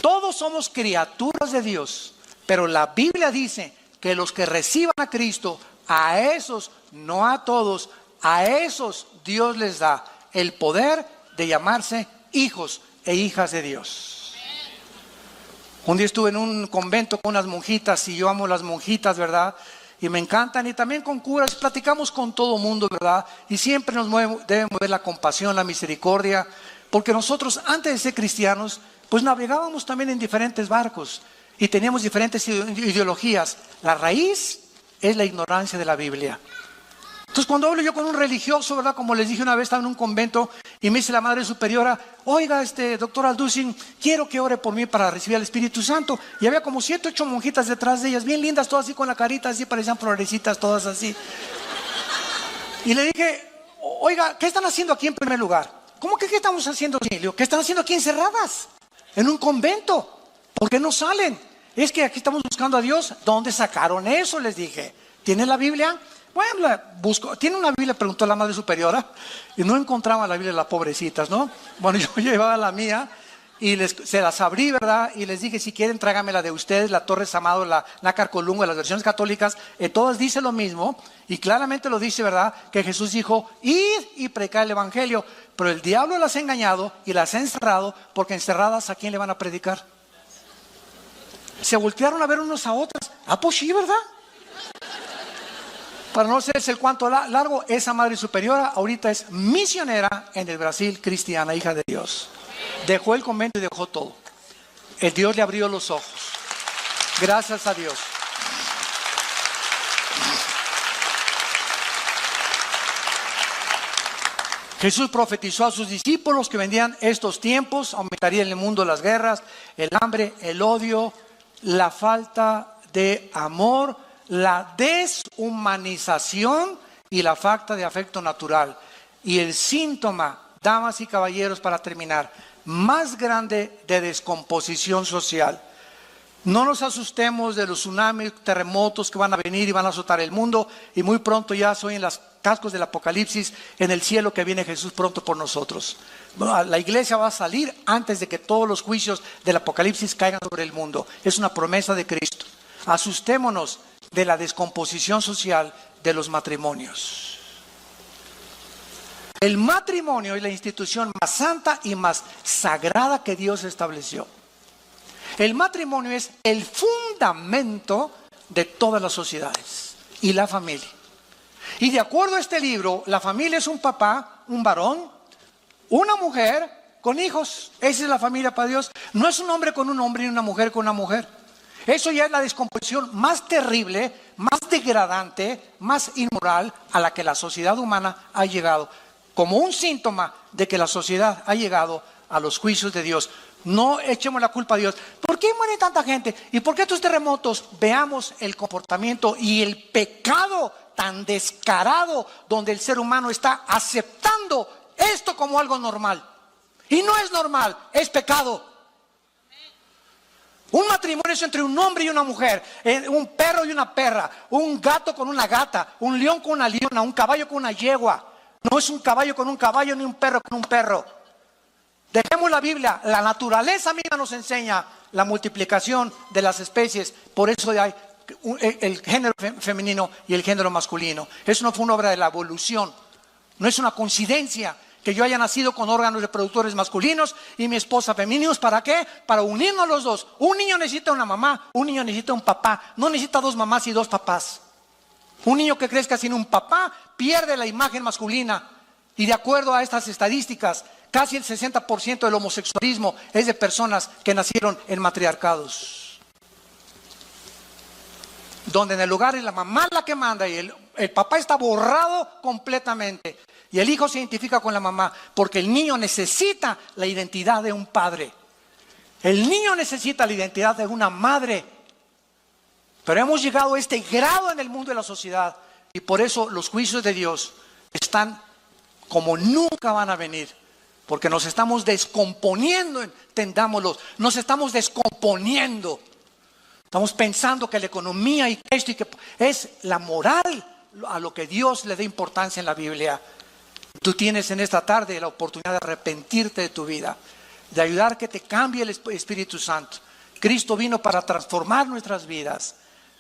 Todos somos criaturas de Dios, pero la Biblia dice que los que reciban a Cristo, a esos, no a todos, a esos Dios les da el poder de llamarse hijos e hijas de Dios. Un día estuve en un convento con unas monjitas, y yo amo las monjitas, ¿verdad? Y me encantan, y también con curas, platicamos con todo mundo, ¿verdad? Y siempre nos debe mover la compasión, la misericordia, porque nosotros antes de ser cristianos, pues navegábamos también en diferentes barcos y teníamos diferentes ideologías. La raíz es la ignorancia de la Biblia. Entonces cuando hablo yo con un religioso, ¿verdad? Como les dije una vez, estaba en un convento y me dice la Madre Superiora, oiga, doctor Alducin, quiero que ore por mí para recibir al Espíritu Santo. Y había como 7, 8 monjitas detrás de ellas, bien lindas, todas así con la carita, así parecían florecitas, todas así. Y le dije, oiga, ¿qué están haciendo aquí en primer lugar? ¿Cómo que qué estamos haciendo aquí? Le digo, ¿qué están haciendo aquí encerradas? En un convento. ¿Por qué no salen? Es que aquí estamos buscando a Dios. ¿Dónde sacaron eso? Les dije. ¿Tienen la Biblia? Bueno, busco. ¿Tiene una Biblia? Preguntó la Madre Superiora. Y no encontraba la Biblia, las pobrecitas, ¿no? Bueno, yo llevaba la mía y se las abrí, ¿verdad? Y les dije, si quieren, tráiganme la de ustedes, la Torres Amado, la Nácar Colunga, las versiones católicas. Todas dicen lo mismo. Y claramente lo dice, ¿verdad? Que Jesús dijo, id y predicar el Evangelio. Pero el diablo las ha engañado y las ha encerrado, porque encerradas, ¿a quién le van a predicar? Se voltearon a ver unos a otras. Ah, pues sí, ¿verdad? Para no hacerse el cuento largo, esa Madre Superiora ahorita es misionera en el Brasil, cristiana, hija de Dios. Dejó el convento y dejó todo. El Dios le abrió los ojos. Gracias a Dios. Jesús profetizó a sus discípulos que vendrían estos tiempos, aumentaría en el mundo las guerras, el hambre, el odio, la falta de amor, la deshumanización y la falta de afecto natural. Y el síntoma, damas y caballeros, para terminar, más grande de descomposición social. No nos asustemos de los tsunamis, terremotos que van a venir y van a azotar el mundo, y muy pronto ya soy en las cascos del Apocalipsis en el cielo, que viene Jesús pronto por nosotros. La iglesia va a salir antes de que todos los juicios del Apocalipsis caigan sobre el mundo. Es una promesa de Cristo. Asustémonos de la descomposición social de los matrimonios. El matrimonio es la institución más santa y más sagrada que Dios estableció. El matrimonio es el fundamento de todas las sociedades y la familia. Y de acuerdo a este libro, la familia es un papá, un varón, una mujer con hijos. Esa es la familia para Dios. No es un hombre con un hombre y una mujer con una mujer. Eso ya es la descomposición más terrible, más degradante, más inmoral a la que la sociedad humana ha llegado, como un síntoma de que la sociedad ha llegado a los juicios de Dios. No echemos la culpa a Dios. ¿Por qué muere tanta gente? ¿Y por qué estos terremotos? Veamos el comportamiento y el pecado tan descarado, donde el ser humano está aceptando esto como algo normal. Y no es normal, es pecado. Un matrimonio es entre un hombre y una mujer, un perro y una perra, un gato con una gata, un león con una leona, un caballo con una yegua. No es un caballo con un caballo ni un perro con un perro. Dejemos la Biblia. La naturaleza misma nos enseña la multiplicación de las especies. Por eso hay el género femenino y el género masculino. Eso no fue una obra de la evolución. No es una coincidencia que yo haya nacido con órganos reproductores masculinos y mi esposa femeninos. ¿Para qué? Para unirnos los dos. Un niño necesita una mamá, un niño necesita un papá. No necesita dos mamás y dos papás. Un niño que crezca sin un papá pierde la imagen masculina. Y de acuerdo a estas estadísticas, casi el 60% del homosexualismo es de personas que nacieron en matriarcados, donde en el lugar es la mamá la que manda y el papá está borrado completamente. Y el hijo se identifica con la mamá porque el niño necesita la identidad de un padre. El niño necesita la identidad de una madre. Pero hemos llegado a este grado en el mundo de la sociedad y por eso los juicios de Dios están como nunca van a venir. Porque nos estamos descomponiendo, entendámoslo, nos estamos descomponiendo. Estamos pensando que la economía y esto y que es la moral a lo que Dios le da importancia en la Biblia. Tú tienes en esta tarde la oportunidad de arrepentirte de tu vida, de ayudar a que te cambie el Espíritu Santo. Cristo vino para transformar nuestras vidas,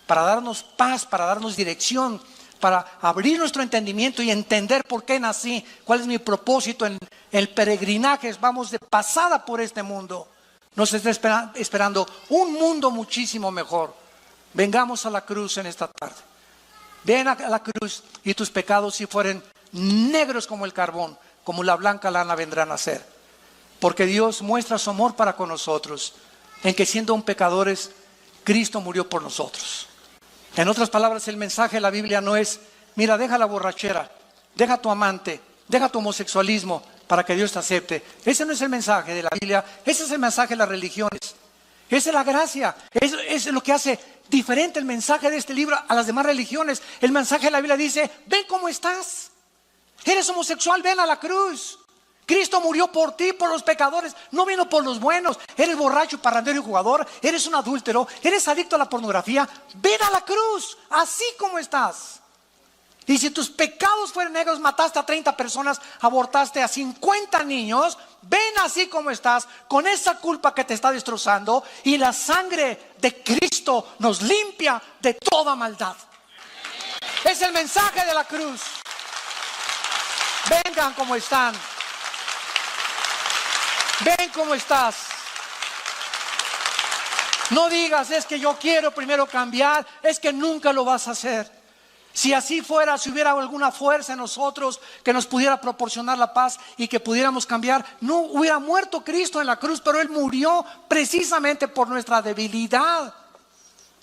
para darnos paz, para darnos dirección, para abrir nuestro entendimiento y entender por qué nací, cuál es mi propósito en el peregrinaje. Vamos de pasada por este mundo. Nos está esperando un mundo muchísimo mejor. Vengamos a la cruz en esta tarde. Ven a la cruz y tus pecados, si fueren negros como el carbón, como la blanca lana, vendrán a ser. Porque Dios muestra su amor para con nosotros, en que siendo un pecadores, Cristo murió por nosotros. En otras palabras, el mensaje de la Biblia no es: mira, deja la borrachera, deja tu amante, deja tu homosexualismo para que Dios te acepte. Ese no es el mensaje de la Biblia, ese es el mensaje de las religiones. Esa es la gracia, eso es lo que hace diferente el mensaje de este libro a las demás religiones. El mensaje de la Biblia dice: ven cómo estás. Eres homosexual, ven a la cruz. Cristo murió por ti, por los pecadores, no vino por los buenos. Eres borracho, parrandero y jugador, eres un adúltero, eres adicto a la pornografía. Ven a la cruz, así como estás. Y si tus pecados fueron negros, mataste a 30 personas, abortaste a 50 niños, ven así como estás, con esa culpa que te está destrozando, y la sangre de Cristo nos limpia de toda maldad. Es el mensaje de la cruz. Vengan como están. Ven cómo estás. No digas: es que yo quiero primero cambiar. Es que nunca lo vas a hacer. Si así fuera, si hubiera alguna fuerza en nosotros que nos pudiera proporcionar la paz y que pudiéramos cambiar, no hubiera muerto Cristo en la cruz. Pero Él murió precisamente por nuestra debilidad,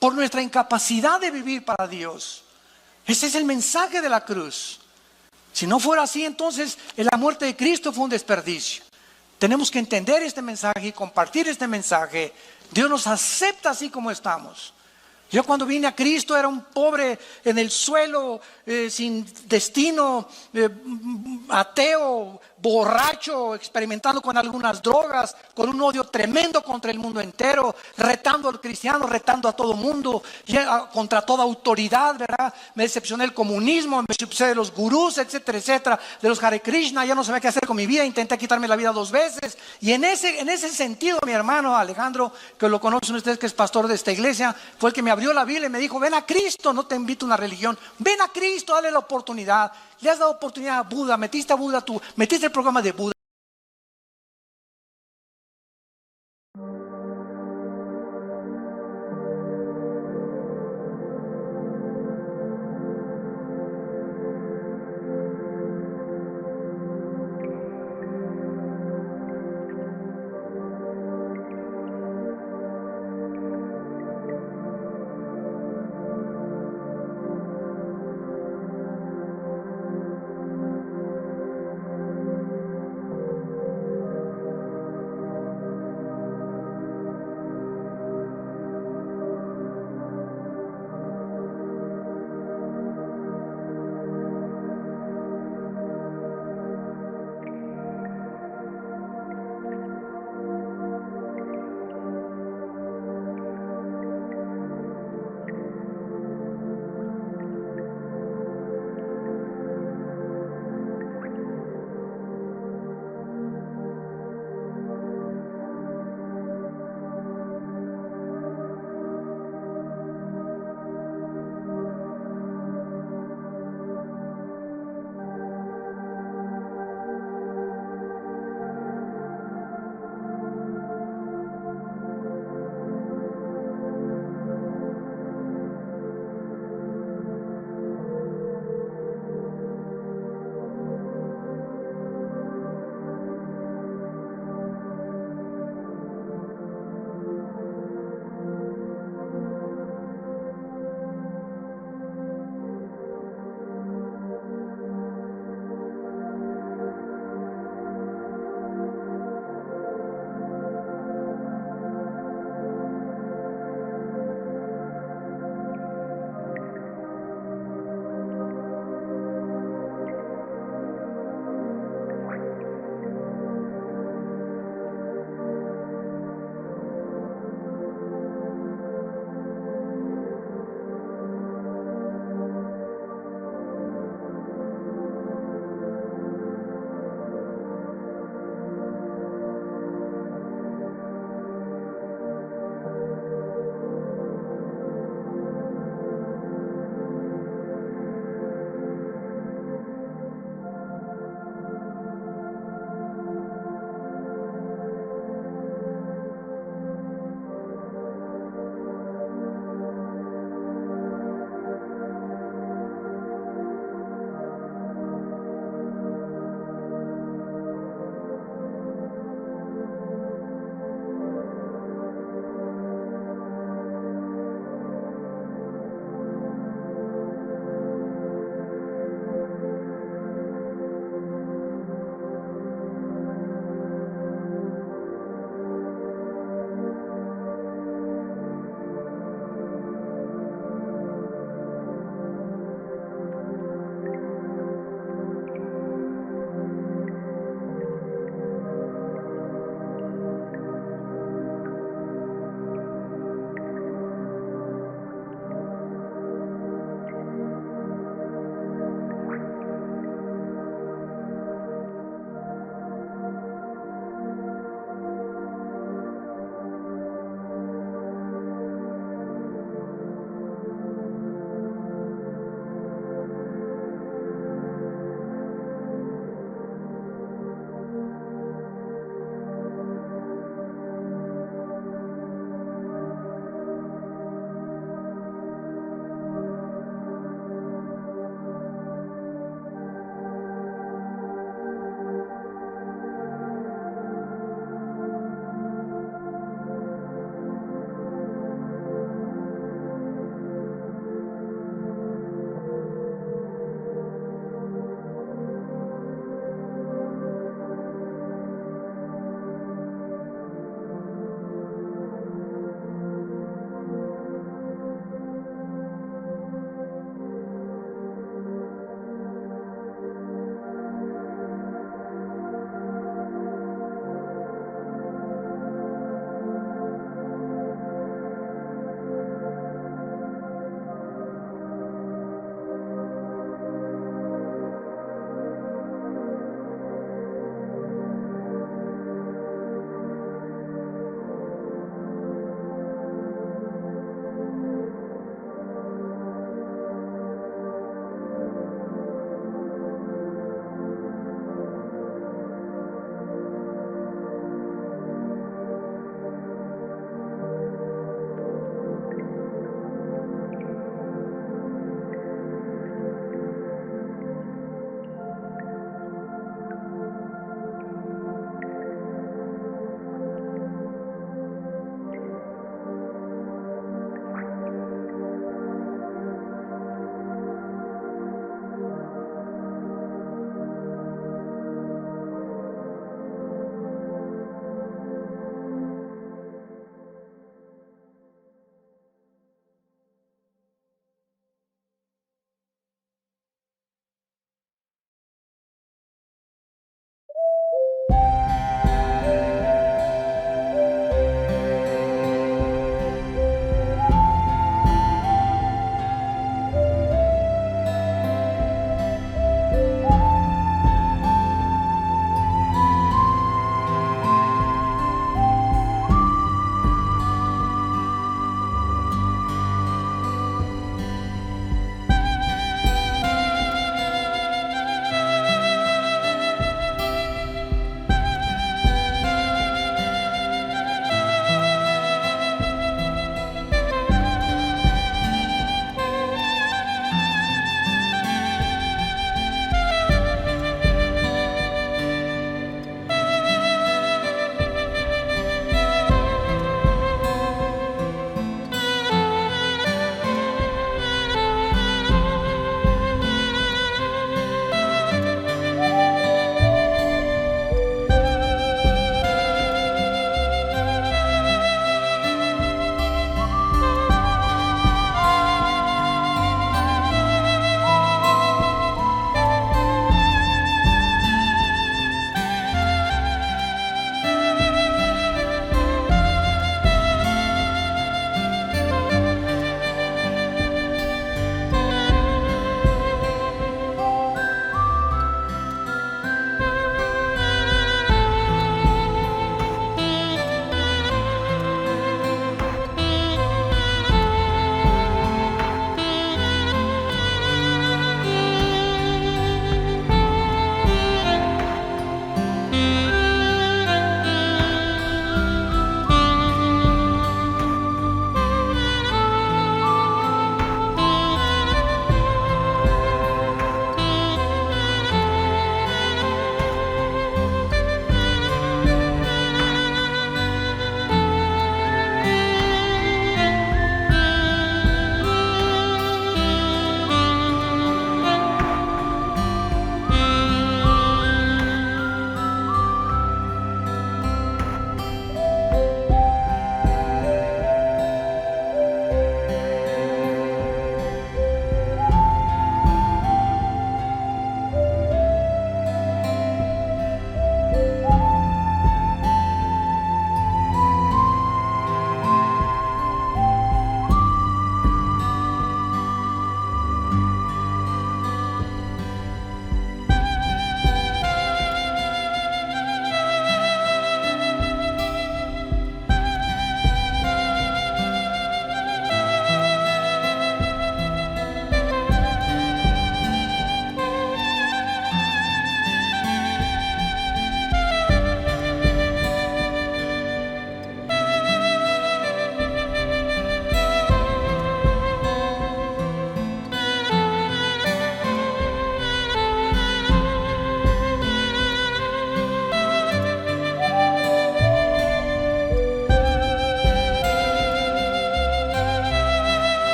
por nuestra incapacidad de vivir para Dios. Ese es el mensaje de la cruz. Si no fuera así, entonces la muerte de Cristo fue un desperdicio. Tenemos que entender este mensaje y compartir este mensaje. Dios nos acepta así como estamos. Yo cuando vine a Cristo era un pobre en el suelo, sin destino, ateo, borracho, experimentando con algunas drogas, con un odio tremendo contra el mundo entero, retando al cristiano, retando a todo mundo, contra toda autoridad, ¿verdad? Me decepcioné del comunismo, me decepcioné de los gurús, etcétera, etcétera, de los Hare Krishna. Ya no sabía qué hacer con mi vida, intenté quitarme la vida 2 veces. Y en ese sentido, mi hermano Alejandro, que lo conocen ustedes, que es pastor de esta iglesia, fue el que me abrió la Biblia y me dijo: ven a Cristo, no te invito a una religión, ven a Cristo, dale la oportunidad. Le has dado oportunidad a Buda, metiste el programa de Buda.